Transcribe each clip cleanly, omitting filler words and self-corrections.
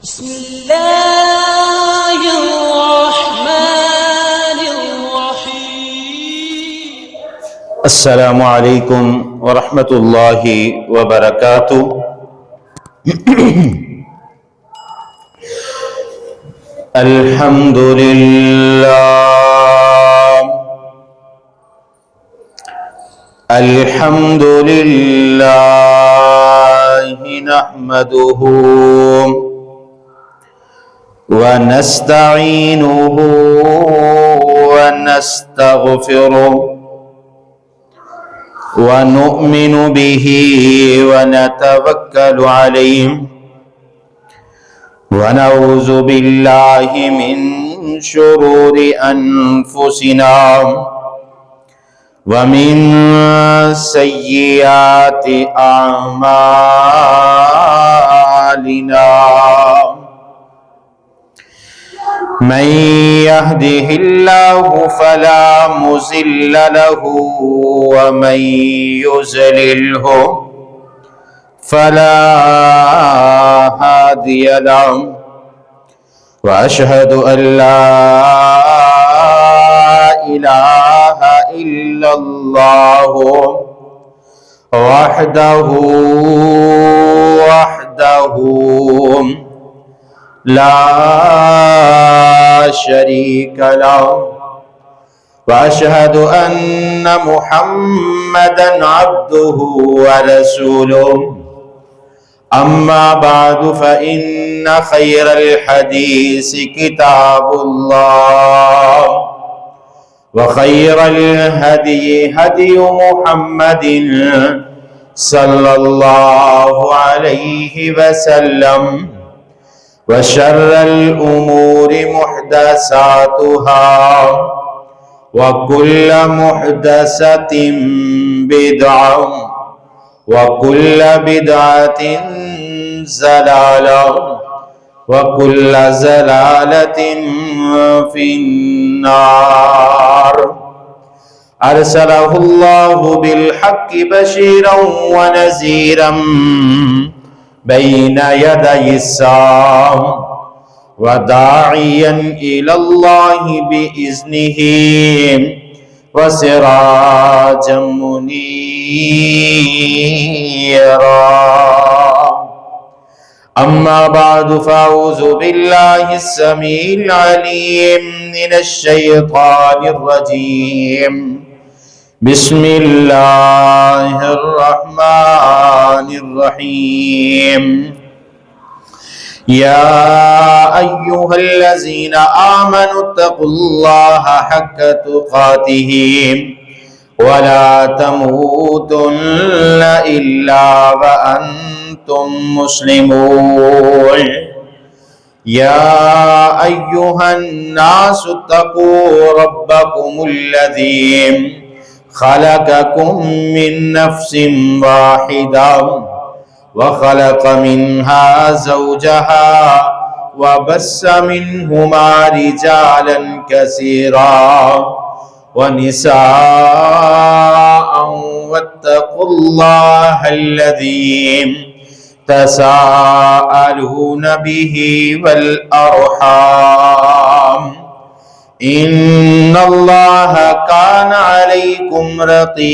بسم الله الرحمن الرحيم. السلام عليكم ورحمة الله وبركاته. الحمد لله الحمد لله نحمده ونستعينه ونستغفره ونؤمن به ونتوكل عليه ونعوذ بالله من شرور أنفسنا ومن سيئات أعمالنا. من يهده الله فلا مضل له ومن يضلله فلا هادي له، وأشهد أن لا إله إلا الله وحده لا شريك له، وأشهد أن محمدا عبده ورسوله. أما بعد فإن خير الحديث كتاب الله، وخير الهدي هدي محمد صلى الله عليه وسلم، وشر الأمور محدثاتها، وكل محدثة بدعة، وكل بدعة ضلالة، وكل ضلالة في النار. أرسله الله بالحق بشيرا ونذيرا بين يدي الساعة، وداعيا إلى الله بإذنه وسراجا منيرا. أما بعد فأعوذ بالله السميع العليم من الشيطان الرجيم. بسم الله الرحمن الرحيم. يا أيها الذين آمنوا اتقوا الله حق تقاته ولا تموتن إلا وأنتم مسلمون. يا أيها الناس اتقوا ربكم الذي خلقكم من نفس واحدة، وخلق منها زوجها، وبث منهما رجالا كثيرا ونساء، واتقوا الله الذي تساءلون به والأرحام، إن الله كان عليكم رقيبا.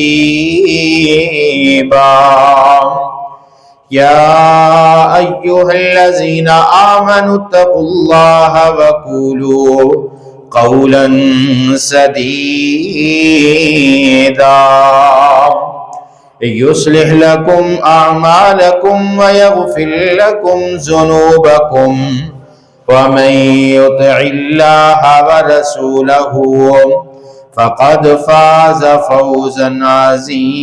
يا أيها الذين آمنوا اتقوا الله وقولوا قولا سديدا يصلح لكم أعمالكم ويغفر لكم ذنوبكم، ومن يطع الله ورسوله فقد فاز فوزا عظيما.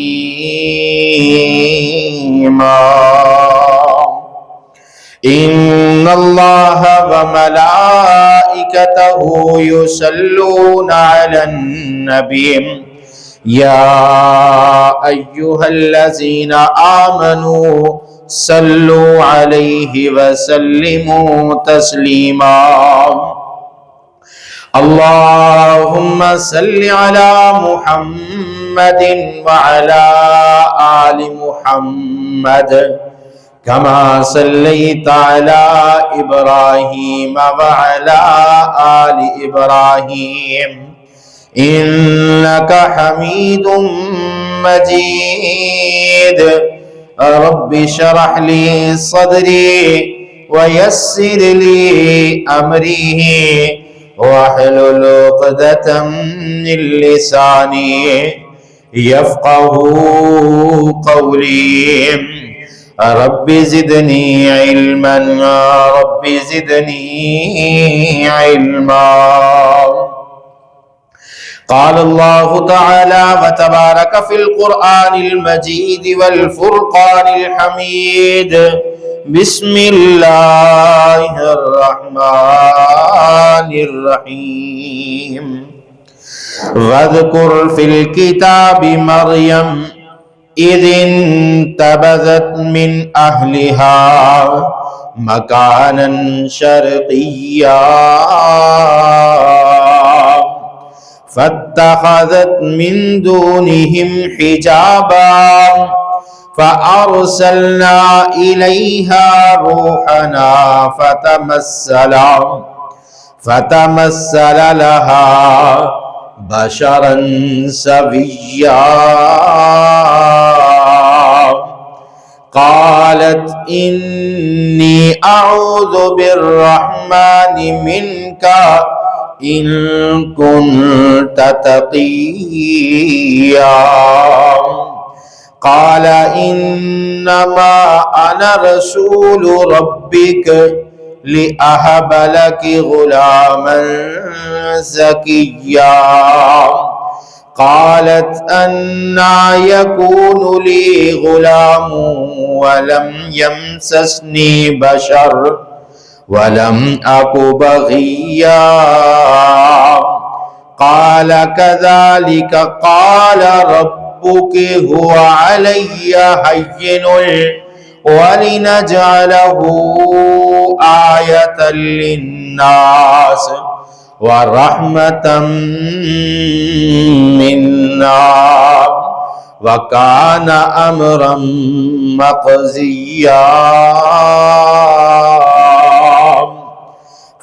إن الله وملائكته يصلون على النبي. يا أيها الذين آمنوا صلوا عليه وسلموا تسليما. اللهم صل على محمد وعلى آل محمد كما صليت على إبراهيم وعلى آل إبراهيم إنك حميد مجيد. رب اشرح لي صدري ويسر لي أمري واحلل عقدة من لساني يفقه قولي. رب زدني علما رب زدني علما. قال الله تعالى وتبارك في القرآن المجيد والفرقان الحميد. بسم الله الرحمن الرحيم. واذكر في الكتاب مريم إذ انتبذت من أهلها مكانا شرقيا فاتخذت من دونهم حجابا فأرسلنا إليها روحنا فتمثل لها بشرا سويا. قالت إني أعوذ بالرحمن منك إن كنت تقيا. قال إنما أنا رسول ربك لأهب لك غلاما زكيا. قالت أنى يكون لي غلام ولم يمسسني بشر ولم أك بغيا. قال كذلك قال ربك هو علي هين ولنجعله آية للناس ورحمة منا وكان أمرا مقضيا.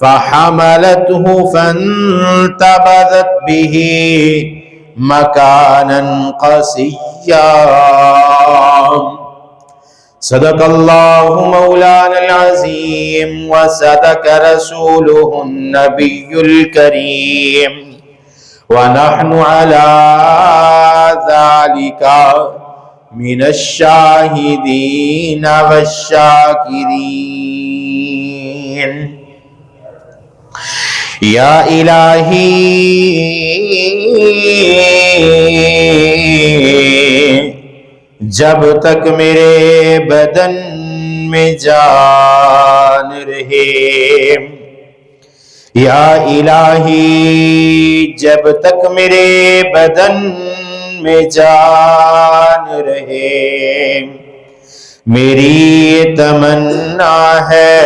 فحملته فانتبذت به مكانا قصيا. صدق الله مولانا العظيم وصدق رسوله النبي الكريم ونحن على ذلك من الشاهدين والشاكرين. یا الہی جب تک میرے بدن میں جان رہے، یا الہی جب تک میرے بدن میں جان رہے، میری تمنا ہے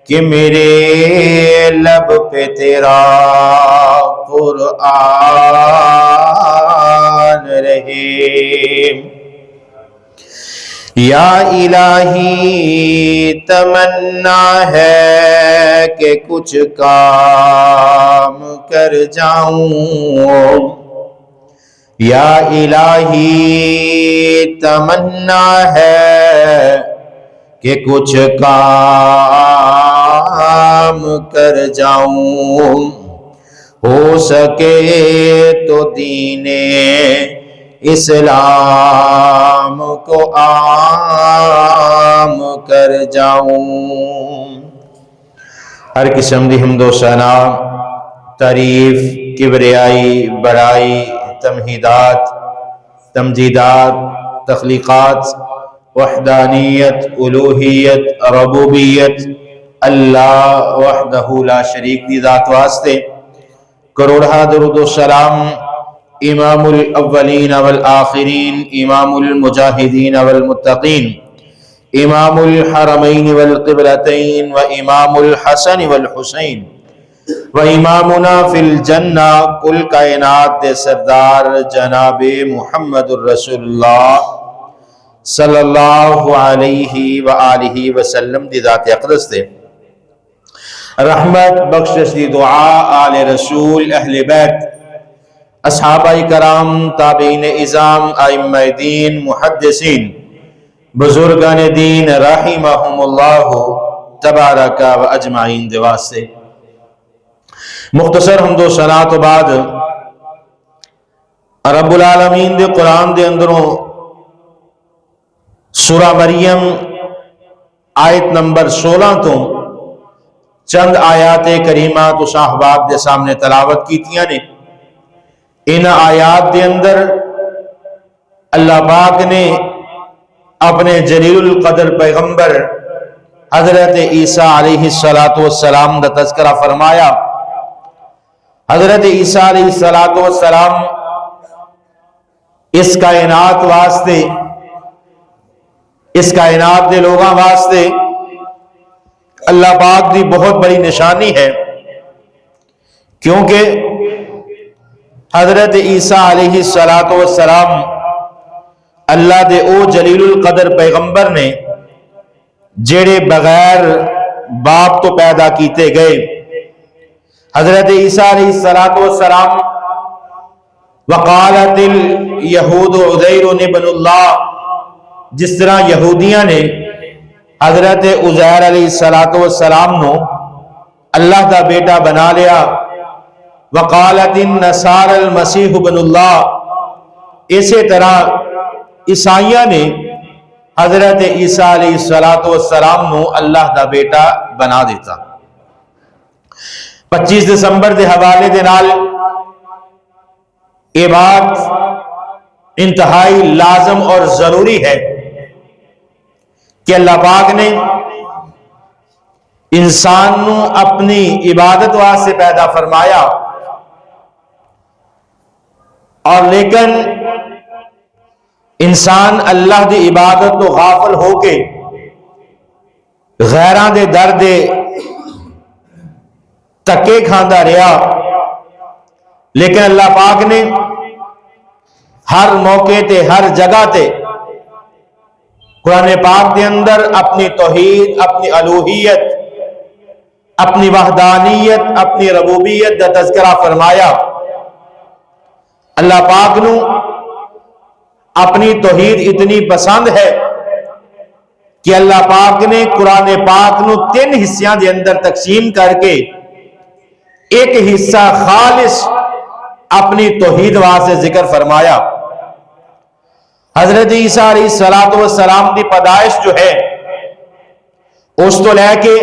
کہ میرے لب پہ تیرا قرآن رہے۔ یا الہی تمنا ہے کہ کچھ کام کر جاؤں، یا الہی تمنا ہے کہ کچھ کام کر جاؤں، ہو سکے تو دین اسلام کو عام کر جاؤں۔ ہر قسم دی حمد و ثنا، تعریف، کبریائی، بڑائی، تمہیدات، تمجیدات، تخلیقات، وحدانیت، الوہیت، ربوبیت اللہ وحدہ لا شریک دی ذات واسطے کروڑہ درود و سلام امام الاولین والآخرین، امام المجاہدین والمتقین، امام الحرمین والقبلتین، و امام الحسن والحسین، و امامنا فی الجنہ، کل کائنات دے سردار جناب محمد الرسول اللہ صلی اللہ علیہ وآلہ وسلم دی ذات اقدس دے رحمت بخشش دی دعا آل رسول اہل بیت اصحابہ کرام تابعین اعظام ائمہ دین محدثین بزرگان دین رحمہم اللہ تبارک و اجمعین دے واسطے مختصر حمد و ثنا تو بعد رب العالمین دے قرآن دے اندروں سورہ مریم آیت نمبر 16 تو چند آیات کریمہ تو صاحبات دے سامنے تلاوت کیتیاں نے۔ ان آیات دے اندر اللہ پاک نے اپنے جلیل القدر پیغمبر حضرت عیسیٰ علیہ السلام کا تذکرہ فرمایا۔ حضرت عیسیٰ علیہ السلام اس کائنات واسطے، اس کائنات دے لوگاں واسطے اللہ پاک دی بہت بڑی نشانی ہے، کیونکہ حضرت عیسیٰ علیہ السلام اللہ دے او جلیل القدر پیغمبر نے جڑے بغیر باپ تو پیدا کیتے گئے۔ حضرت عیسیٰ علیہ السلام وقالت الیہود عزیر ابن اللہ، جس طرح یہودیاں نے حضرت عزیر علیہ السلام نو اللہ دا بیٹا بنا لیا۔ وقالت النصارى المسیح ابن اللہ، اسی طرح عیسائیہ نے حضرت عیسیٰ علیہ السلام نو اللہ دا بیٹا بنا دیتا۔ 25 دسمبر دے حوالے دے نال یہ بات انتہائی لازم اور ضروری ہے کہ اللہ پاک نے انسان نو اپنی عبادت واسطے پیدا فرمایا، اور لیکن انسان اللہ دی عبادت تو غافل ہو کے غیران دے در دے تکے کھاندا رہا۔ لیکن اللہ پاک نے ہر موقع تے ہر جگہ تے قرآن پاک دے اندر اپنی توحید، اپنی الوہیت، اپنی وحدانیت، اپنی ربوبیت دا تذکرہ فرمایا۔ اللہ پاک نو اپنی توحید اتنی پسند ہے کہ اللہ پاک نے قرآن پاک نو 3 حصیاں دے اندر تقسیم کر کے ایک حصہ خالص اپنی توحید واسطے ذکر فرمایا۔ حضرت عیسیٰ علیہ السلام کی پیدائش جو ہے اس تو لے کے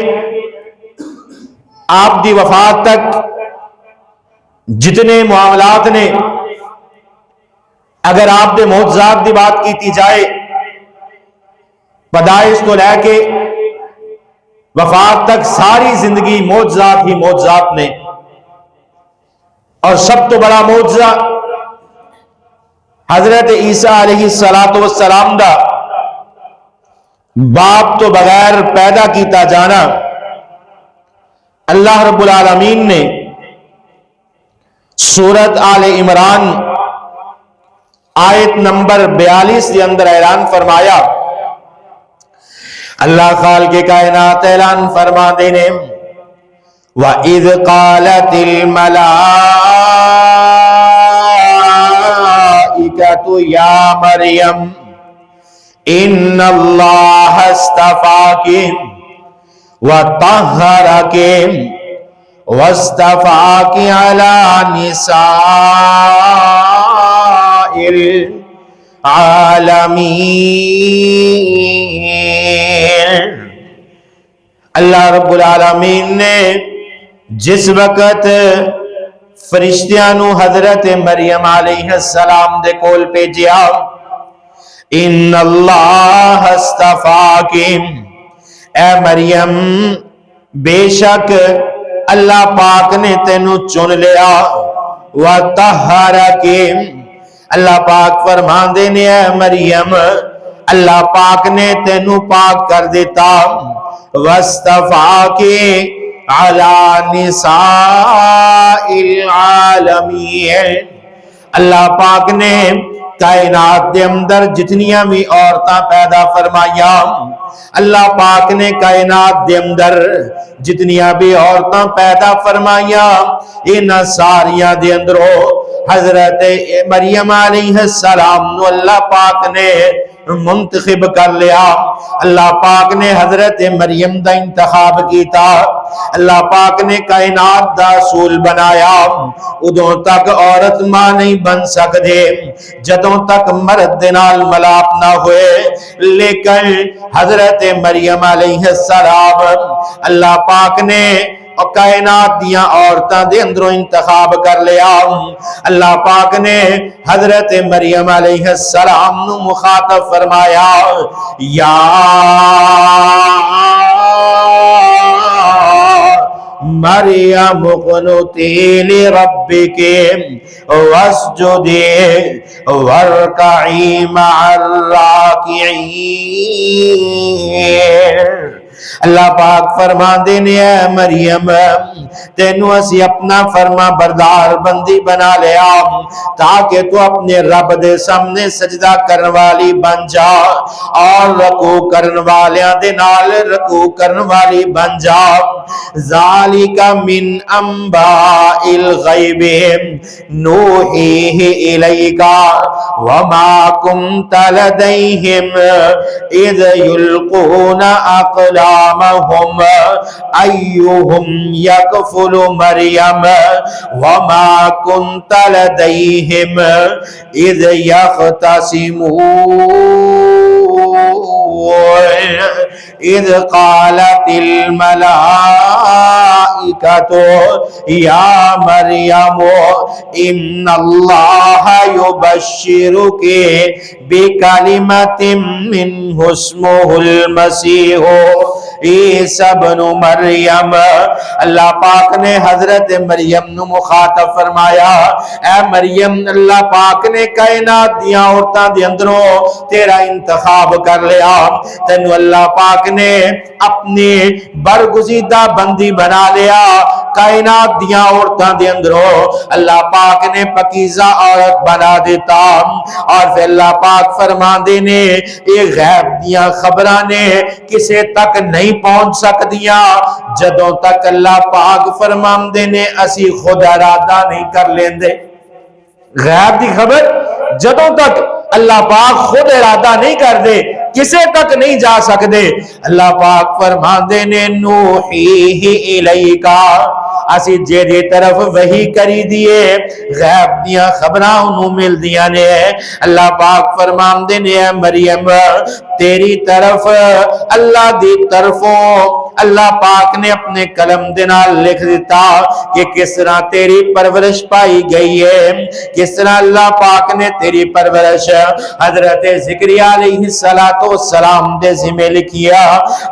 آپ دی وفات تک جتنے معاملات نے، اگر آپ دے معجزات دی بات کیتی جائے، پیدائش تو لے کے وفات تک ساری زندگی معجزات ہی معجزات نے۔ اور سب تو بڑا معجزہ حضرت عیسیٰ علیہ السلام دا باپ تو بغیر پیدا کیتا جانا۔ اللہ رب العالمین نے سورت آل عمران آیت نمبر 42 کے اندر اعلان فرمایا۔ اللہ خالق کائنات اعلان فرما دینے، وَإِذْ قَالَتِ الْمَلَائِكَةُ يَا مَرْيَمْ إِنَّ اللَّهَ اصْطَفَاكِ وَطَهَّرَكِ وَاصْطَفَاكِ عَلَى نِسَاءِ العالمین۔ اللہ رب العالمین نے جس وقت فرشتیاں نو حضرت مریم علیہ السلام دے کول بھیجیا، ان اللہ اصطفاکی، اے مریم بے شک اللہ پاک نے تینو چن لیا، وطہرکی، اللہ پاک فرمان دینے اے مریم اللہ پاک نے تینو پاک کر دیتا، واصطفاکی علی نساء العالمین، اللہ پاک نے کائنات دے اندر جتنیاں بھی عورتاں پیدا فرمائیاں، اللہ پاک نے کائنات دے اندر جتنیاں بھی عورتاں پیدا فرمائیاں، انہاں ساریاں دے اندروں حضرت مریم علیہ السلام نو اللہ پاک نے منتخب کر لیا۔ اللہ پاک نے حضرت مریم دا انتخاب کیتا، اللہ پاک نے کائنات دا اصول بنایا۔ ادوں تک عورت ماں نہیں بن سکدے جدوں تک مرد دے نال ملاپ نہ ہوئے، لیکن حضرت مریم علیہ السلام اللہ پاک نے کائنات دیاں عورتاں دے اندروں انتخاب کر لیا۔ اللہ پاک نے حضرت مریم علیہ السلام نو مخاطب فرمایا، یا مریم اقنتی لربک واسجدی وارکعی مع الراکعین۔ اللہ پاک فرما دینے اے مریم تینو اسی اپنا فرما بردار بندی بنا لیا تاکہ تو اپنے رب دے سامنے سجدہ کرن والی بن جا اور رکوع کرن والیاں دے نال رکوع کرن والی بن جا۔ ذالک من انباء الغیب نوحیہ الیک وما کنت لدیہم اذ یلقون اقلامہم ایہم یکفل مریم وما کنت لدیہم اذ یختصمون اذ قالت الملائکۃ یا مریم ان اللہ یبشرک بکلمۃ منہ اسمہ المسیح عیسی ابن مریم۔ اللہ پاک نے حضرت مریم نو مخاطب فرمایا، اے مریم اللہ پاک نے کائنات دیاں عورتاں دے اندروں تیرا انتخاب کر لیا، تینو اللہ پاک نے اپنی برگزیدہ بندی بنا لیا۔ کائنات دیاں عورتاں دے اندروں اللہ پاک نے پاکیزہ عورت بنا دیتا، اور پھر اللہ پاک فرما دینے یہ غیب دیاں خبراں نے کسے تک نہیں پہنچ سکدیاں جدوں تک اللہ پاک فرمان دینے اسی خود ارادہ نہیں کر لیندے۔ غیب دی خبر جدوں تک اللہ پاک خود ارادہ نہیں کر دے کسے تک نہیں جا سکدے۔ اللہ پاک فرمان دینے نوحیہ الیکا، اسی جیدی طرف وحی کری دیئے غیب دیاں خبراں انہوں مل دیاں نے۔ اللہ پاک فرمان دینے اے مریم تیری طرف اللہ دی طرفوں اللہ پاک نے اپنے قلم دنال لکھ دیتا کہ کس طرح تیری پرورش پائی گئی ہے، کس طرح اللہ پاک نے تیری پرورش حضرت زکریا علیہ السلام دے ذمہ لکھیا،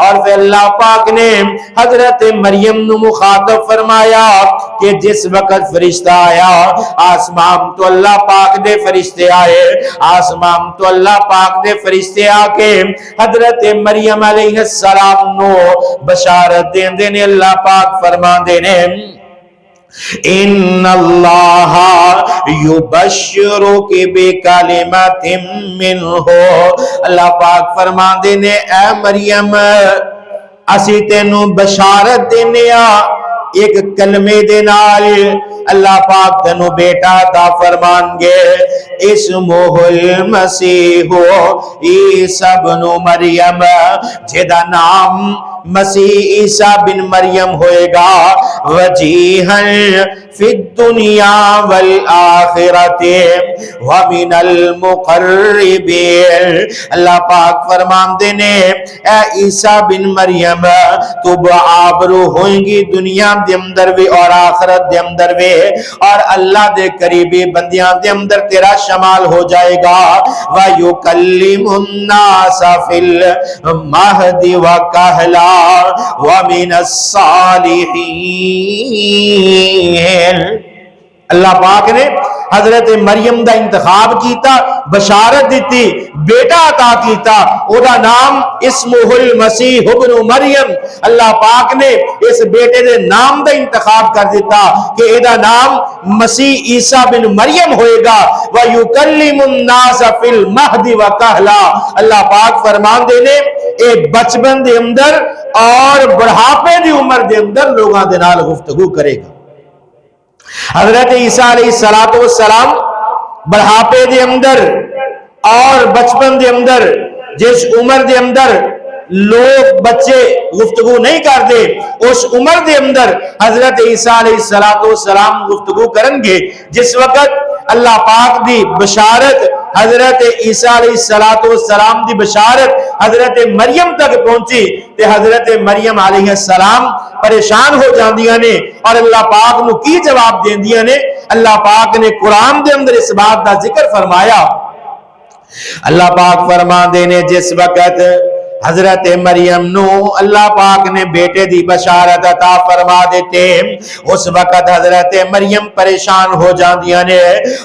اور پھر اللہ پاک نے حضرت مریم نو مخاطب فرمایا کہ جس وقت فرشتہ آیا آسمان تو اللہ پاک دے فرشتے آئے، آسمان تو اللہ پاک دے فرشتے آ کے حضرت مریم علیہ السلام نو بشارت دین دینے اللہ پاک فرمان دینے ان اللہ یبشرک بکلمۃ منہ۔ اللہ پاک فرمان دینے اے مریم اسی تینو بشارت دینے ایک کلمے دے نال اللہ پاک تینو بیٹا عطا فرمان گے، اسمہ المسیح عیسی ابن مریم، جدا نام مسیح عیسیٰ بن مریم ہوئے گا، وجیہا فی الدنیا والآخرت ومن المقربین۔ اللہ پاک فرمان دینے اے عیسیٰ بن مریم تو آبرو ہوئیں گی دنیا دے اندر بھی اور آخرت دے اندر بھی، اور اللہ دے قریبی بندیاں دے اندر تیرا شمال ہو جائے گا۔ وَيُكَلِّمُ النَّاسَ فِي الْمَهْدِ وَكَهْلًا وَمِنَ الصَّالِحِينَ۔ اللہ پاک نے حضرت مریم دا انتخاب کیتا، بشارت دیتی، بیٹا عطا کیتا، او دا نام اسمہ المسیح ابن مریم، اللہ پاک نے اس بیٹے دے نام دا انتخاب کر دیتا کہ اے دا نام مسیح عیسیٰ بن مریم ہوئے گا، وَيُكَلِّمُ النَّاسَ فِي الْمَهْدِ وَكَهْلًا۔ اللہ پاک فرمان دینے اے بچپن دے اندر اور بڑھاپے دی عمر دے اندر لوگاں دے نال گفتگو کرے گا۔ حضرت عیسیٰ علیہ السلام بڑھاپے دے اندر اور بچپن دے اندر، جس عمر دے اندر لوگ بچے گفتگو نہیں کرتے، اس عمر دے اندر حضرت عیسیٰ علیہ السلام گفتگو کرن گے۔ جس وقت اللہ پاک دی بشارت حضرت عیسیٰ علیہ السلام دی بشارت حضرت مریم تک پہنچی تے حضرت مریم علیہ السلام پریشان ہو جاندیاں نے اور اللہ پاک نو کی جواب دیندیاں نے۔ اللہ پاک نے قرآن دے اندر اس بات دا ذکر فرمایا۔ اللہ پاک فرمان دینے جس وقت حضرت مریم نو اللہ پاک نے بیٹے دی بشارت عطا فرما دیتے، اس وقت حضرت مریم پریشان ہو جاندیاں نے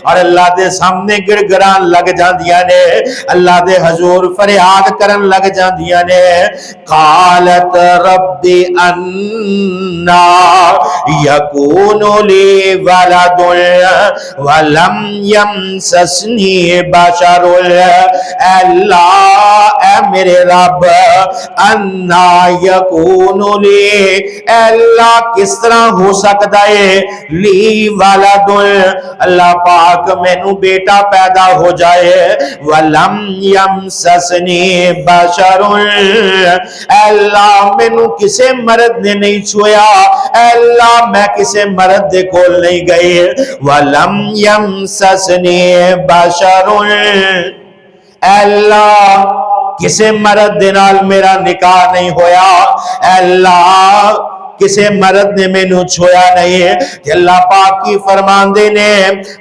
اور اللہ دے سامنے گڑ گڑان لگ جاندیاں نے، اللہ دے حضور فریاد کرن لگ جاندیاں نے۔ قالت رب انا یکون لی ولد ولم یمسسنی بشر، اے اللہ اے میرے رب انا یکون لی، اے اللہ کس طرح ہو سکتا ہے لی ولد، اللہ پاک مینوں بیٹا پیدا ہو جائے، ولم یمسسنی بشر، اے اللہ مینوں کسے مرد نے نہیں چھویا، اے اللہ میں کسے مرد دے کول نہیں گئی، ولم یمسسنی بشر، اے اللہ کسے مرد دے نال میرا نکاح نہیں ہویا، اے اللہ کسے مرد نے میں نو چھویا نہیں۔ کہ اللہ پاک کی فرمان دینے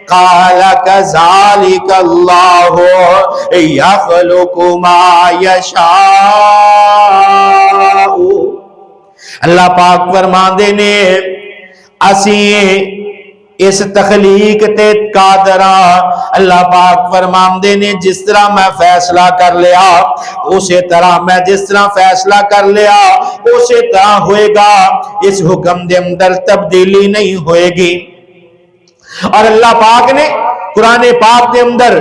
قال کذالک اللہ یخلق ما یشاء، اللہ پاک فرمان دینے اسی اس تخلیق تے قادرہ، اللہ پاک فرمان دینے جس طرح میں فیصلہ کر لیا اسی طرح میں جس طرح فیصلہ کر لیا اسی طرح ہوئے گا، اس حکم دے اندر تبدیلی نہیں ہوئے گی۔ اور اللہ پاک نے قرآن پاک دے اندر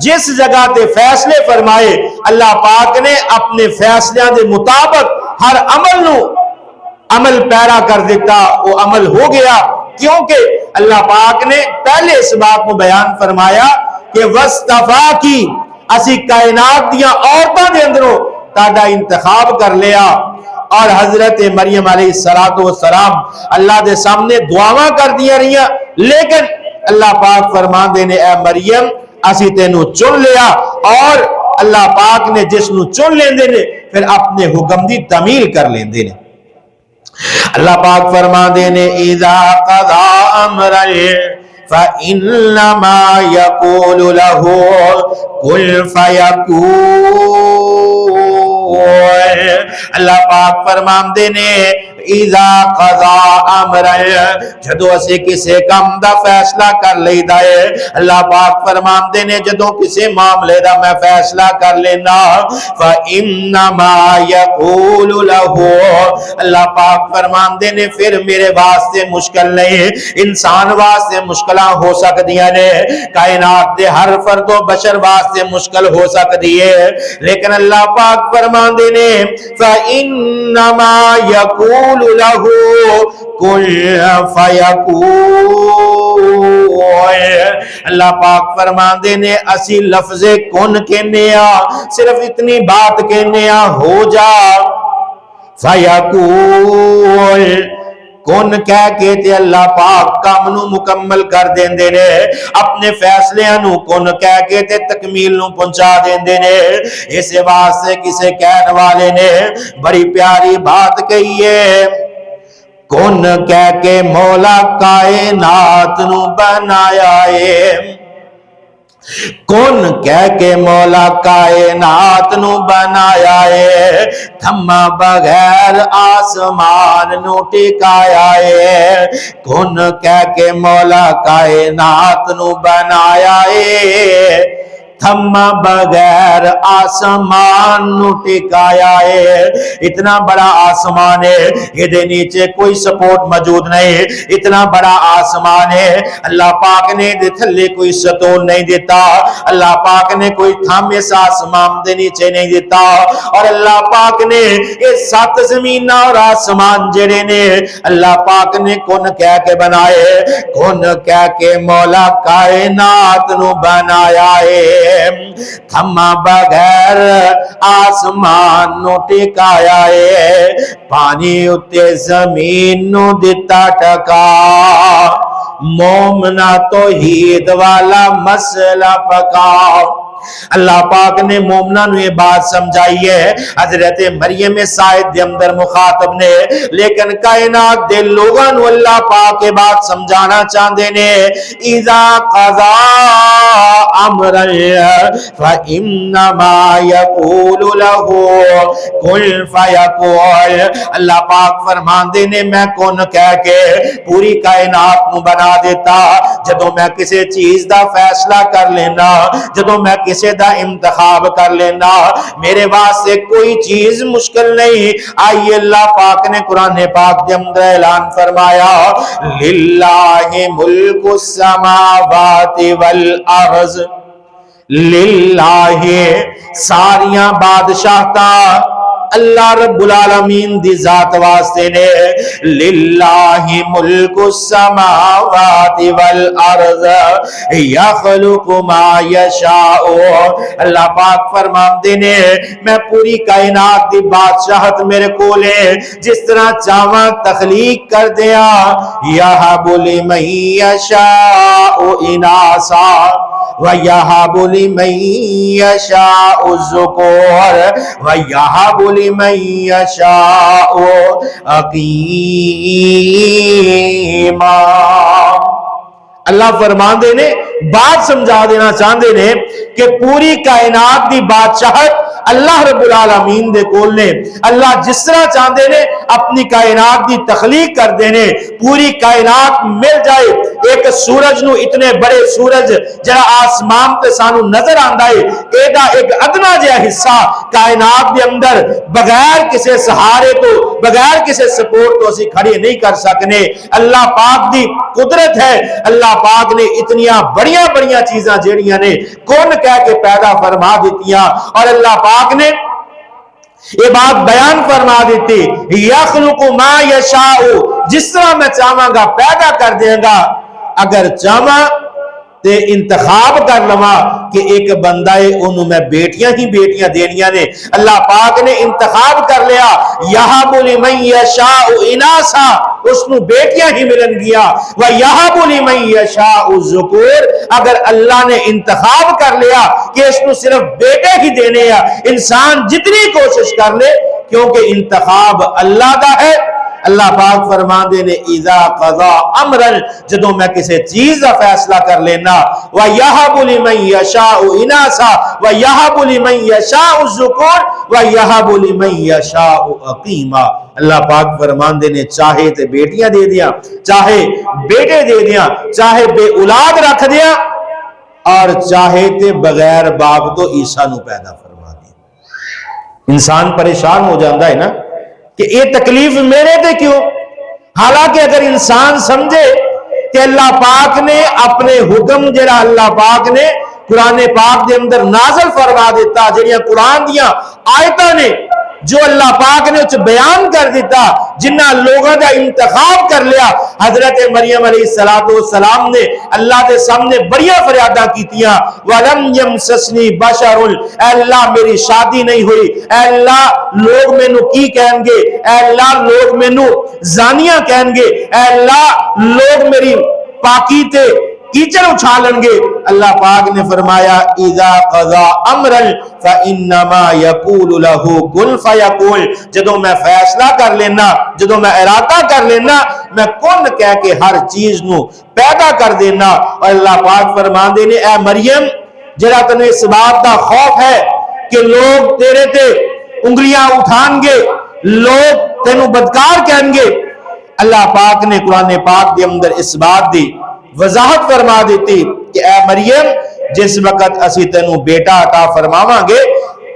جس جگہ تے فیصلے فرمائے، اللہ پاک نے اپنے فیصلے دے مطابق ہر عمل نو عمل پیرا کر دیتا، وہ عمل ہو گیا، کیونکہ اللہ پاک نے پہلے اس بات کو بیان فرمایا کہ وَاسْتَفَا کی اسی کائنات دیاں عورتاں دے اندروں تاڑا انتخاب کر لیا۔ اور حضرت مریم علیہ السلام اللہ دے سامنے دعاواں کر دیا رہیاں، لیکن اللہ پاک فرمان دینے اے مریم اسی تینوں چن لیا، اور اللہ پاک نے جس نو چن لین دینے پھر اپنے حکم دی تعمیل کر لین دینے۔ اللہ پاک فرما دینے اذا قضا امرا فانما یقول له کن فیکون، اللہ پاک فرمان دینے اذا قضا امرا، جدو اسے کسے کام دا فیصلہ کر لیدا ہے، اللہ پاک فرمان دینے جدو کسے معاملے دا میں فیصلہ کر لینا فانما یقول له، اللہ پاک فرمان دینے پھر میرے واسطے مشکل نہیں، انسان واسطے مشکلاں ہو سکدیاں نے، کائنات دے ہر فرد و بشر واسطے مشکل ہو سکدی ہے، لیکن اللہ پاک فرمان دینے فانما یقول له کن فیکون، اللہ پاک فرمان دینے اسی لفظ کن کہنے صرف اتنی بات کہنے ہو جا، فیکون کن کہہ کے تے اللہ پاک کام نو مکمل کر دین دینے، اپنے فیصلے نو کن کہہ کے تے تکمیل نو پہنچا دین دینے۔ اس واسطے کسے کہنے والے نے بڑی پیاری بات کہی ہے، کن کہہ کے مولا کائنات نو بنایا ہے، کون کہہ کے مولا کائنات نو بنایا ہے، تھما بغیر آسمان نو ٹکایا ہے، کون کہہ کے مولا کائنات نو بنایا ہے، تھما بغیر آسمان نو ٹکایا ہے۔ اتنا بڑا آسمان ہے، یہ نیچے کوئی سپورٹ موجود نہیں، اتنا بڑا آسمان ہے، اللہ پاک نے دے تھلے کوئی ستون نہیں دیتا، اللہ پاک نے کوئی تھام اس آسمان دے نیچے نہیں دیتا، اور اللہ پاک نے یہ 7 زمین اور آسمان جڑے نے اللہ پاک نے کون کہہ کے بنائے، کون کہہ کے مولا کائنات نو بنایا ہے، تھما بغیر آسمان نو ٹکایا ہے، پانی اتے زمین نو دتا ٹکا، مومنا توحید والا مسئلہ پکا۔ اللہ پاک نے مومنہ نو یہ بات سمجھائی ہے، حضرت مریم سائد دے اندر مخاطب نے، لیکن کائنات دے لوگاں نو اللہ پاک کے بات سمجھانا چاہندے نے، اذا قضا امرا فانما یقول له کن فیکون۔ اللہ پاک فرماندے نے میں کون کہہ کے پوری کائنات نو بنا دیتا، جدوں میں کسی چیز دا فیصلہ کر لینا، جدوں میں کسی دا انتخاب کر لینا، میرے واسطے کوئی چیز مشکل نہیں۔ آئیے اللہ پاک نے قرآن پاک دے اندر اعلان فرمایا، للہ ملک السماوات والارض، للہ ساریاں بادشاہتاں اللہ رب العالمین دی ذات واسطے نے، للہ ملک السماوات والارض یخلق ما یشاء۔ اللہ پاک فرماندے نے میں پوری کائنات دی بادشاہت میرے کولے، جس طرح چاہواں تخلیق کر دیا، یہب لمن یشاء اناسا وَيَهَبُ لِمَن يَشَاءُ الذُّكُورَ وَيَهَبُ لِمَن يَشَاءُ عَقِيمًا۔ اللہ فرماندے نے بات سمجھا دینا چاہندے نے کہ پوری کائنات دی بادشاہت اللہ رب العالمین دے کول نے، اللہ جس طرح چاہندے نے اپنی کائنات دی تخلیق کر دینے، پوری کائنات مل جائے، ایک سورج نو اتنے بڑے سورج جڑا آسمان تے سانو نظر آندا ہے، ایڈا ایک ادنا جہا حصہ کائنات دے اندر بغیر کسی سہارے تو بغیر کسی سپورٹ تو اسی کھڑے نہیں کر سکنے۔ اللہ پاک دی قدرت ہے، اللہ پاک نے اتنیاں بڑیاں بڑیاں چیزاں جیڑیاں نے کون کہہ کے پیدا فرما دیتیاں، اور اللہ پاک نے یہ بات بیان فرما دیتی، یخلق ما یشاء، جس طرح میں چاہواں گا پیدا کر دیں گا، اگر چاہواں تے انتخاب کر لوا کہ ایک بندہ ہے انہوں میں بیٹیاں ہی بیٹیاں دینیاں نے، اللہ پاک نے انتخاب کر لیا، یہب لمن یشاء اناسا، اس نو بیٹیاں ہی ملن گیا، وَيَهَبُ لِمَن يَشَاءُ الذُّكُورَ، اگر اللہ نے انتخاب کر لیا کہ اس نو صرف بیٹے ہی دینے ہیں، انسان جتنی کوشش کر لے کیونکہ انتخاب اللہ دا ہے۔ اللہ پاک فرماندے نے اذا قضا امرا، جدوں میں کسی چیز کا فیصلہ کر لینا، وَيَهَبُ لِمَن يَشَاءُ اناسا وَيَهَبُ لِمَن يَشَاءُ الذُّكُورَ وَيَهَبُ لِمَن يَشَاءُ عَقِيمًا۔ اللہ پاک فرماندے نے چاہے تے بیٹیاں دے دیاں، چاہے بیٹے دے دیاں، چاہے بے اولاد رکھ دیاں، اور چاہے تے بغیر باپ تو عیسیٰ نو پیدا فرما دیا۔ انسان پریشان ہو جاندہ ہے نا کہ یہ تکلیف میرے تے کیوں؟ حالانکہ اگر انسان سمجھے کہ اللہ پاک نے اپنے حکم جڑا اللہ پاک نے قرآن پاک دے اندر نازل فرما دیتا، جڑیاں قرآن دیاں آیتاں نے جو اللہ پاک نے اس بیان کر دیتا، جنہ لوگوں کا انتخاب کر لیا، حضرت مریم علیہ السلام نے اللہ کے سامنے بڑیاں فریاداں کیتیاں، وَلَمْ يَمْسَسْنِي بَشَرٌ، اے اللہ میری شادی نہیں ہوئی، اے اللہ لوگ میں نو کی کہیں گے، اے اللہ لوگ میں نو زانیاں کہیں گے، اے اللہ لوگ میری پاکی تے کیچڑ اچھالن گے۔ اللہ پاک نے فرمایا اذا قضا امرا فانما یقول له کن فیکون، جدوں میں فیصلہ کر لینا، جدوں میں ارادہ کر لینا، میں کن کہہ کے ہر چیز نو پیدا کر دینا۔ اور اللہ پاک فرماندے نے اے مریم جڑا تینوں اس بات دا خوف ہے کہ لوگ تیرے تے انگلیاں اٹھان گے، لوگ تینوں بدکار کہیں گے۔ اللہ پاک نے قرآن پاک دے اندر اس بات دی وضاحت فرما دیتی کہ اے مریم جس وقت اسی تینوں بیٹا عطا فرماواں گے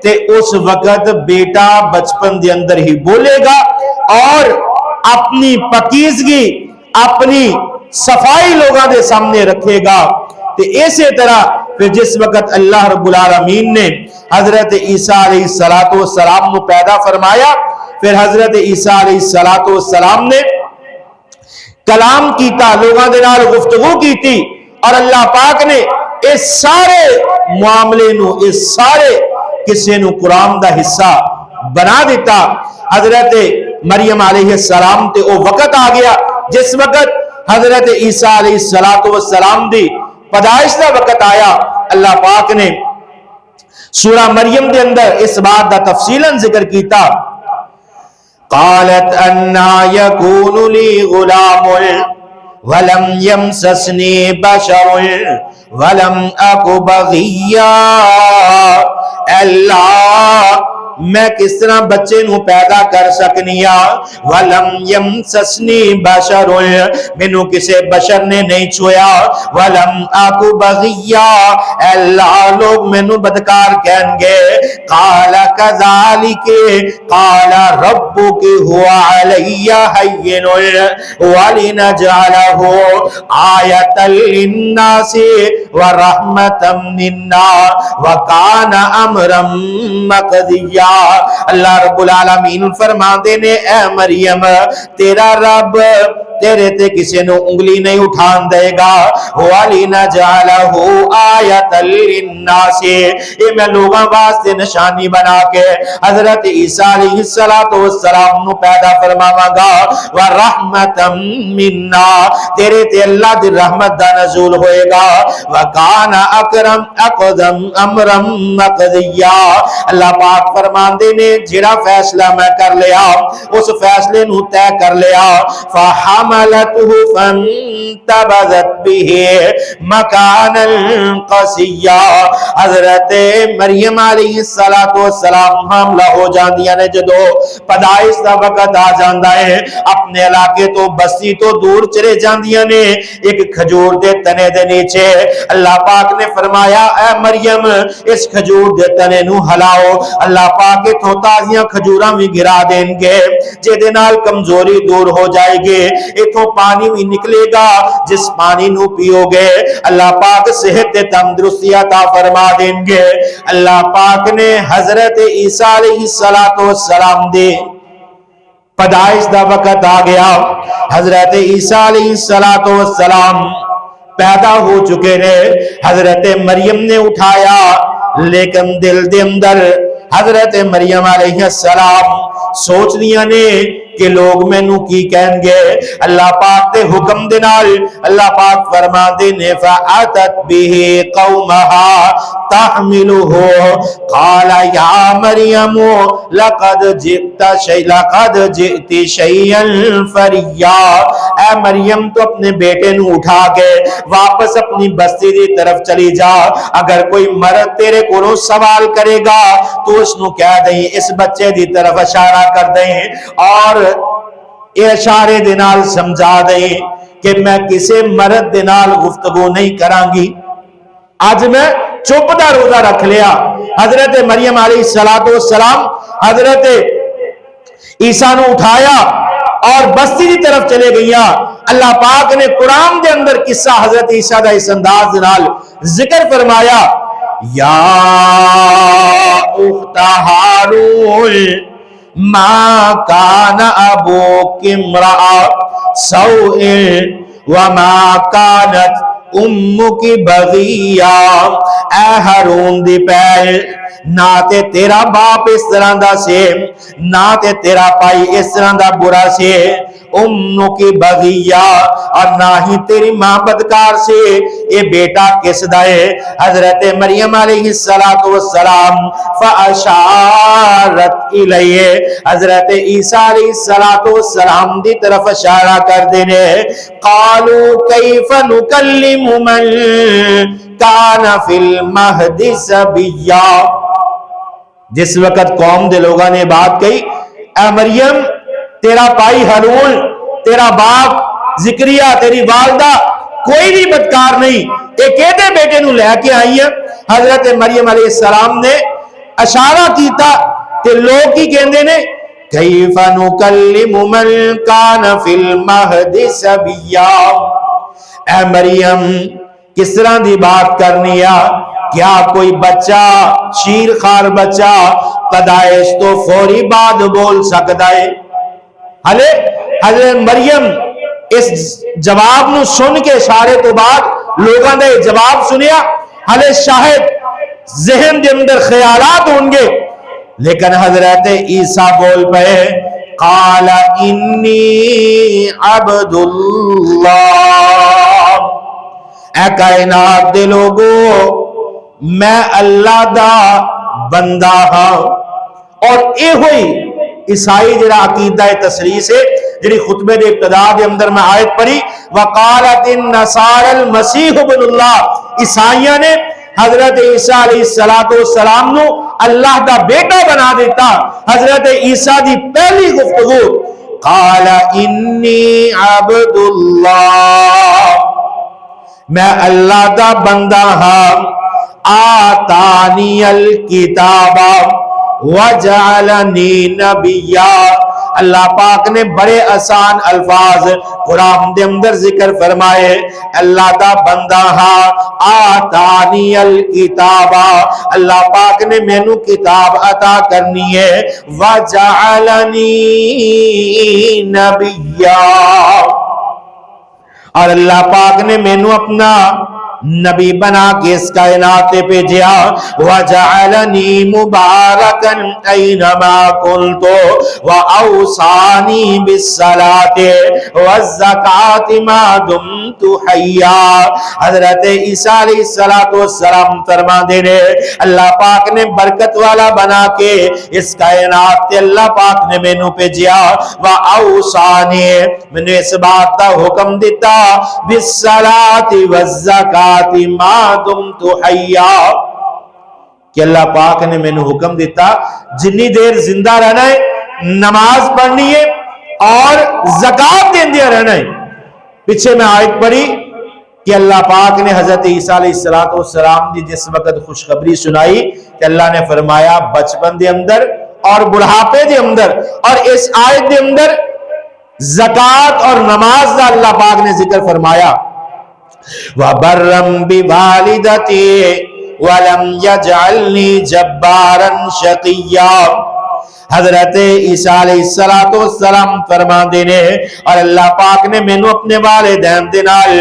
تے اس وقت بیٹا بچپن دے اندر ہی بولے گا اور اپنی پاکیزگی اپنی صفائی لوگاں دے سامنے رکھے گا۔ تے اسی طرح پھر جس وقت اللہ رب العالمین نے حضرت عیسیٰ علیہ السلام کو پیدا فرمایا، پھر حضرت عیسیٰ علیہ السلام نے کلام کیتا، لوگاں دے نال گفتگو کیتی، اور اللہ پاک نے اس سارے معاملے نو، اس سارے کسے نو قرآن دا حصہ بنا دیتا۔ حضرت مریم علیہ السلام تے او وقت آ گیا جس وقت حضرت عیسیٰ علیہ السلام دی پیدائش دا وقت آیا۔ اللہ پاک نے سورہ مریم دے اندر اس بات دا تفصیلاً ذکر کیتا۔ قالت انا یکون لی غلام ولم یمسسنی بشر ولم اک بغیا۔ اللہ میں کس طرح بچے نو پیدا کر سکنیا، ولم یمسسنی بشر مینوں کسے بشر نے نہیں چھویا، ولم اکو بغیا اللہ لوگ مینوں بدکار کہیں گے۔ قال کذالک قال ربک هو علی ہین ولنجعلہ آیۃ للناس ورحمۃ منا وکان امرا مقضیا۔ اللہ رب العالمین فرما دے نے اے مریم تیرا رب تیرے تے کسی نو انگلی نہیں اٹھان دے گا۔ وَلِنَجْعَلَهُ آیَةً لِلنَّاسِ یہ میں لوگاں واسطے نشانی بنا کے حضرت عیسیٰ علیہ السلام نو پیدا فرماواں گا۔ وَرَحْمَةً مِنَّا تیرے تے اللہ دی رحمت دا نزول ہوئے گا۔ وَكَانَ أَقْدَمْ أَمْرًا مَقْضِيًّا اللہ پاک فرمان دے نے جڑا فیصلہ میں کر لیا اس فیصلے نو طے کر لیا۔ فحملته فانتبذت به مکانا قصیا حضرت مریم علیہ السلام حاملہ ہو جاندیاں نے جدو پیدائش دا وقت آ جاندا ہے اپنے علاقے تو بستی تو دور چلے جاندیاں نے ایک کھجور دے تنے دے نیچے اللہ پاک نے فرمایا اے مریم اس کھجور دے تنے نو ہلاؤ اللہ پاک تو تازیاں کھجوراں بھی گرا دیں گے جے دے نال کمزوری دور ہو جائے گے اتھوں پانی بھی نکلے گا جس پانی نو پیو گے اللہ پاک صحت تندرستی عطا فرما دیں گے۔ اللہ پاک نے حضرت عیسیٰ علیہ السلام دے پیدائش دا وقت آ گیا حضرت عیسیٰ علیہ السلام پیدا ہو چکے نے حضرت مریم نے اٹھایا لیکن دل دے اندر حضرت مریم علیہ السلام سوچ دیا نے کہ لوگ میں نو کی کہیں گے اللہ پاک دے حکم دے نال اللہ پاک فرما دے نے فَأَتَتْ بِهِ قَوْمَهَا تَحْمِلُهُ قَالَ يَا مَرْيَمُ لَقَدْ جِئْتِ شَيْئًا فَرِيًّا اے مریم تو اپنے بیٹے نو اٹھا کے واپس اپنی بستی دی طرف چلی جا اگر کوئی مرد تیرے کو سوال کرے گا تو اس نو کہہ دیں اس بچے دی طرف اشارہ کر دیں اور اشارے دنال سمجھا دیں کہ میں کسے مرد دنال گفتگو نہیں کران گی آج میں چپ دا روزہ رکھ لیا۔ حضرت مریم علیہ السلام حضرت عیسیٰ نو اٹھایا اور بستی کی طرف چلے گئیاں۔ اللہ پاک نے قرآن دے اندر قصہ حضرت عیسیٰ دا اس انداز دنال ذکر فرمایا یا اخت ہارون ما کان ابوک امرأ سوء وما کانت امک بغیا اے ہارون دی پہل نہ تے تیرا باپ اس طرح دا سے نہ تے تیرا پائی اس طرح دا برا سے امنو کی بغیہ اور نہ ہی تیری ماں بدکار سے اے بیٹا کس دائے حضرت مریم علیہ السلام فاشارت الیہ حضرت عیسیٰ علیہ السلام دی طرف اشارہ کر دینے قالوا کیف نکلم من کان فی المہد صبیا. جس وقت قوم دے لوگاں نے بات کہی اے مریم تیرا بھائی ہارون تیرا باپ زکریا تیری والدہ کوئی بھی بدکار نہیں ایک ایڈے بیٹے نو لے کے آئی ہے. حضرت مریم علیہ السلام نے اشارہ کیتا کہ لوگ کی کہندے نے کیف نکلم من کان فی المہد صبیا. اے مریم کس طرح دی بات کرنی ہے کیا کوئی بچہ شیر خار بچہ پیدائش تو فوری بعد بول سکتا ہے. ہلے حضرت مریم اس جواب نو سن کے اشارے تو بعد لوگاں نے جواب سنیا. ہلے شاہد ذہن دے اندر خیالات ہوں گے لیکن حضرت عیسیٰ بول پئے قال انی عبد اللہ. اے کائنات دے لوگو میں اللہ دا بندہ ہاں. اور اے ہوئی عیسائی جڑا عقیدہ تصریح سے جڑی خطبے دے ابتدا دے اندر میں آیت پڑھی وقالت النصارى المسیح ابن اللہ. عیسائیاں نے حضرت عیسیٰ علیہ السلام نو اللہ دا بیٹا بنا دیتا. حضرت عیسیٰ دی پہلی گفتگو قال انی عبد اللہ میں اللہ دا بندہ ہاں آتانی الکتاب وجعلنی نبیا. اللہ پاک نے بڑے آسان الفاظ قرآن دے اندر ذکر فرمائے اللہ دا بندہ ہاں آتانی الکتاب اللہ پاک نے مینو کتاب عطا کرنی ہے وجعلنی نبیا اور اللہ پاک نے مینو اپنا نبی بنا کے اس کائنات پہ بھیجا وجعلنی مبارکا اینما کنت واوصانی بالصلاۃ والزکاۃ ما دمت حیا. حضرت عیسیٰ علیہ السلام فرما دے رہے اللہ پاک نے برکت والا بنا کے اس کائنات تے اللہ پاک نے مینوں بھیجا واوصانی میں نے اس بات کا حکم دیتا بالصلاۃ والزکاۃ ما دمت حیا کہ اللہ پاک نے میں نے حکم دیتا جنی دیر زندہ رہنا ہے نماز پڑھنی ہے اور زکاة دیندے رہنا ہے. پیچھے میں آیت پڑھی کہ اللہ پاک نے حضرت عیسیٰ علیہ السلام دی جس وقت خوشخبری سنائی کہ اللہ نے فرمایا بچپن دے اندر اور بڑھاپے دے اندر اور اس آیت دے اندر زکاة اور نماز دا اللہ پاک نے ذکر فرمایا وَبَرًّا بِوَالِدَتِي وَلَمْ يَجْعَلْنِي جَبَّارًا شَقِيًّا. حضرت عیسیٰ علیہ السلام فرما دینے اور اللہ پاک نے مینوں اپنے والدین دے نال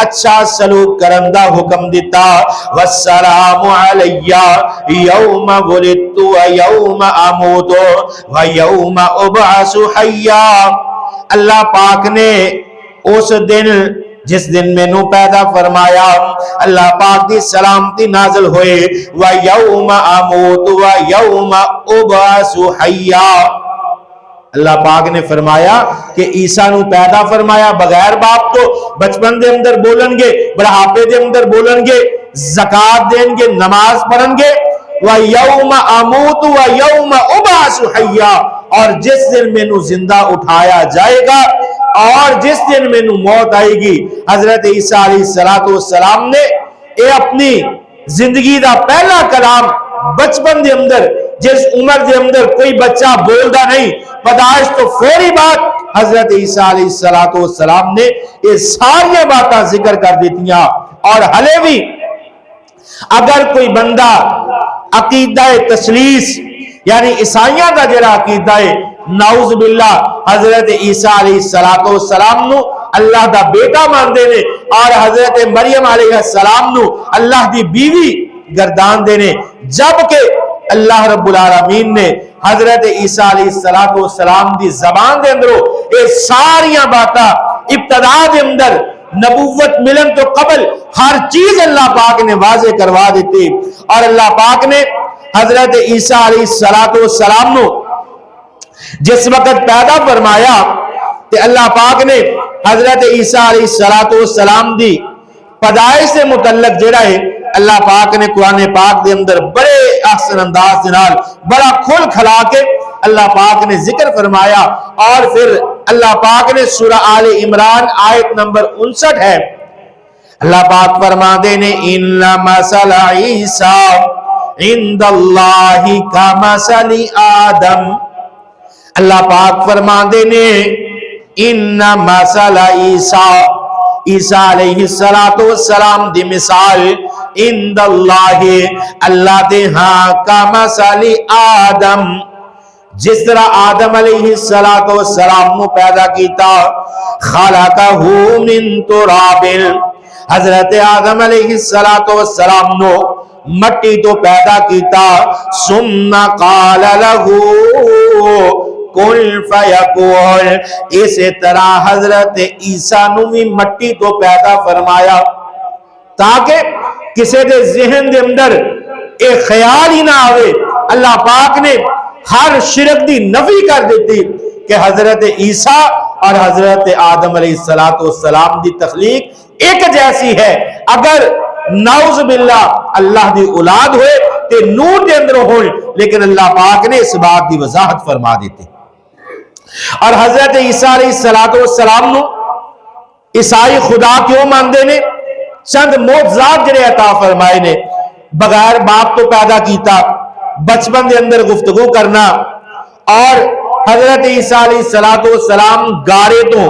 اچھا سلوک کرن دا حکم دیتا والسلام علی یوم ولدت ویوم اموت ویوم ابعث حیا. اللہ پاک نے اس دن جس دن میں نو پیدا فرمایا اللہ پاک دی سلامتی نازل ہوئے وَيَوْمَ أَمُوتُ وَيَوْمَ أُبْعَثُ حَيًّا. اللہ پاک نے فرمایا کہ عیسیٰ نو پیدا فرمایا بغیر باپ تو بچپن دے اندر بولن گے بڑھاپے دے اندر بولن گے زکاة دیں گے نماز پڑھن گے وَيَوْمَ أَمُوتُ وَيَوْمَ أُبْعَثُ حَيًّا اور جس دن میں نو زندہ اٹھایا جائے گا اور جس دن میں نو موت آئے گی. حضرت عیسیٰ علیہ السلام نے اے اپنی زندگی دا پہلا کلام بچپن دے اندر جس عمر دے اندر کوئی بچہ بولدا نہیں پیدائش تو فوری بات حضرت عیسیٰ علیہ السلام نے یہ ساری باتاں ذکر کر دیتیاں. اور ہلے بھی اگر کوئی بندہ عقیدہ تثلیث یعنی عیسائیاں دا جڑا عقیدہ ہے نعوذ باللہ حضرت عیسیٰ علیہ السلام نو اللہ دا بیٹا مان دینے اور حضرت مریم علیہ السلام نو اللہ دی بیوی گردان دینے جبکہ اللہ رب العالمین نے حضرت عیسیٰ علیہ السلام دی زبان دے اندروں یہ ساریاں باتاں ابتدا دے اندر نبوت ملن تو قبل ہر چیز اللہ پاک نے واضح کروا دیتی. اور اللہ پاک نے حضرت عیسیٰ علیہ السلام نو جس وقت پیدا فرمایا تے اللہ پاک نے حضرت عیسیٰ علیہ السلام دی پیدائش سے متعلق جڑا ہے اللہ پاک نے قرآن پاک دے اندر بڑے احسن انداز نال بڑا کھل کھلا کے اللہ پاک نے ذکر فرمایا. اور پھر اللہ پاک نے سورہ آل عمران آیت نمبر 59 ہے اللہ پاک فرماتے نے ان مثل عیسیٰ عند اللہ کمثل آدم. اللہ پاک فرماتے نے ان مثل عیسیٰ عیسیٰ علیہ السلام دی مثال عند اللہ اللہ دے ہاں کمثل آدم جس طرح آدم علیہ السلام نو پیدا کیتا خلقہ من تراب حضرت آدم علیہ السلام نو مٹی تو پیدا کیتا ثم قال له کن فیکون اسی طرح حضرت عیسیٰ نو بھی مٹی تو پیدا فرمایا تاکہ کسی دے ذہن دے اندر ایک خیال ہی نہ آوے. اللہ پاک نے ہر شرک دی نفی کر دیتی کہ حضرت عیسیٰ اور حضرت آدم علیہ السلام دی تخلیق ایک جیسی ہے. اگر نعوذ باللہ اللہ دی اولاد ہوئے تے نور دے اندر ہوئے لیکن اللہ پاک نے اس بات دی وضاحت فرما دیتی. اور حضرت عیسیٰ علیہ السلام نو عیسائی خدا کیوں مانتے نے؟ چند معجزات جڑے عطا فرمائے نے. بغیر باپ تو پیدا کیتا بچپن دے اندر گفتگو کرنا اور حضرت عیسیٰ علیہ السلام گارے تو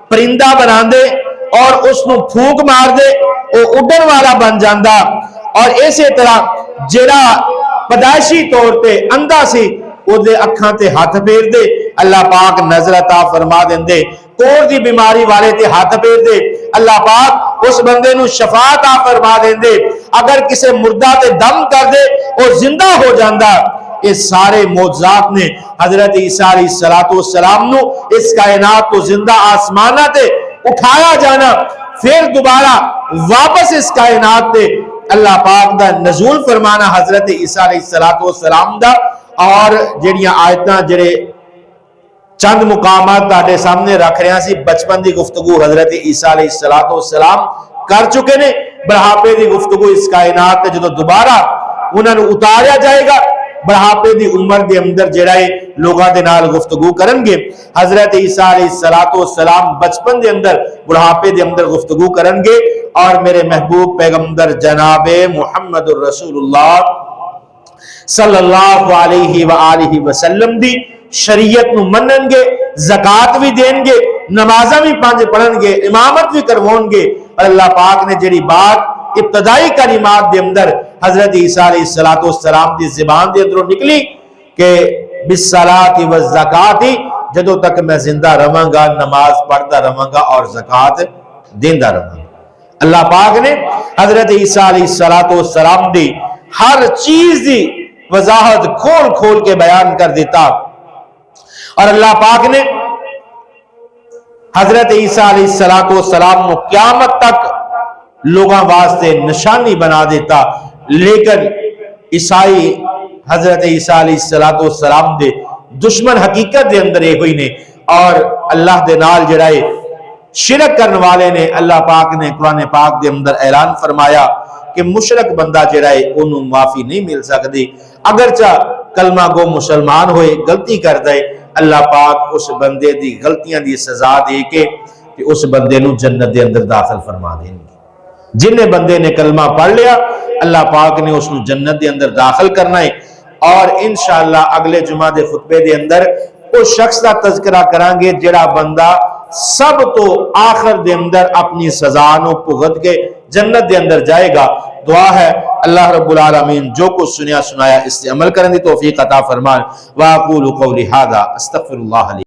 پرندہ بنا دے اور اس نو پھونک مار دے وہ اڈن والا بن جاندہ. اور اسی طرح جڑا پیدائشی طور تے اندھا سی وہ دے اکھاں تے ہاتھ پھیر دے اللہ پاک نظر عطا فرما دے. کوڑ دی بیماری والے تے ہاتھ پھیر دے اللہ پاک اس بندے نو شفا عطا فرما دے. اگر کسے مردہ تے دم کر دے وہ زندہ ہو جاندہ. اس سارے معجزات نے حضرت عیسیٰ علیہ السلام نو اس کائنات تو زندہ آسمانہ تے اٹھایا جانا پھر دوبارہ واپس اس کائنات تے اللہ پاک دا نزول فرمانا حضرت عیسیٰ علیہ السلام دا. اور جڑیاں آیتاں جڑے چند مقامات تاڑے سامنے رکھ رہے ہیں سی بچپن دی گفتگو حضرت عیسیٰ علیہ السلام کر چکے نے. بڑھاپے دی گفتگو اس کائنات تے جدو دوبارہ انہوں نے اتاریا جائے گا بڑھاپے دی عمر دے اندر جڑائے لوگاں دے نال گفتگو کرن گے. حضرت عیسیٰ علیہ السلام بچپن دے اندر بڑھاپے دے اندر گفتگو کرن گے اور میرے محبوب پیغمبر جناب محمد الرسول اللہ صلی اللہ علیہ وآلہ وسلم دی شریعت نو منن گے زکاة بھی دیں گے نمازہ بھی پانچ پڑھن گے امامت بھی کروان گے. اور اللہ پاک نے جڑی بات ابتدائی کلمات دے اندر حضرت عیسیٰ علیہ السلام دی زبان دے اندروں نکلی کہ بالصلاۃ والزکاۃ جدوں تک میں زندہ رہاں گا نماز پڑھتا رہاں گا اور زکاة دیندا رہاں گا. اللہ پاک نے حضرت عیسیٰ علیہ السلام دی ہر چیز دی وضاحت کھول کھول کے بیان کر دیتا. اور اللہ پاک نے حضرت عیسیٰ علیہ السلام کو قیامت تک لوگاں واسطے نشانی بنا دیتا. لیکن عیسائی حضرت عیسیٰ علیہ السلام دے دشمن حقیقت دے اندر یہ ہوئی نے اور اللہ دے نال جڑائے شرک کرنے والے نے اللہ پاک نے قرآن پاک دے اندر اعلان فرمایا کہ مشرک بندہ جڑائے انہوں معافی نہیں مل سکتی. اگرچہ کلمہ گو مسلمان ہوئے غلطی کر دے اللہ پاک اس بندے دی غلطیاں دی سزا دے کے کہ اس بندے نو جنت دے اندر داخل فرما دیں گے. جنہیں بندے نے کلمہ پڑھ لیا اللہ پاک نے اس نو جنت دے اندر داخل کرنا ہے. اور انشاءاللہ اگلے جمعہ دے خطبے دے اندر اس شخص کا تذکرہ کریں گے جڑا بندہ سب تو آخر دے اندر اپنی سزا نو بھگت کے جنت دے اندر جائے گا. دعا ہے اللہ رب العالمین جو کچھ سنیا سنایا اس سے عمل کرنے دی توفیق عطا فرمان. واقول قولی ھذا استغفر اللہ لی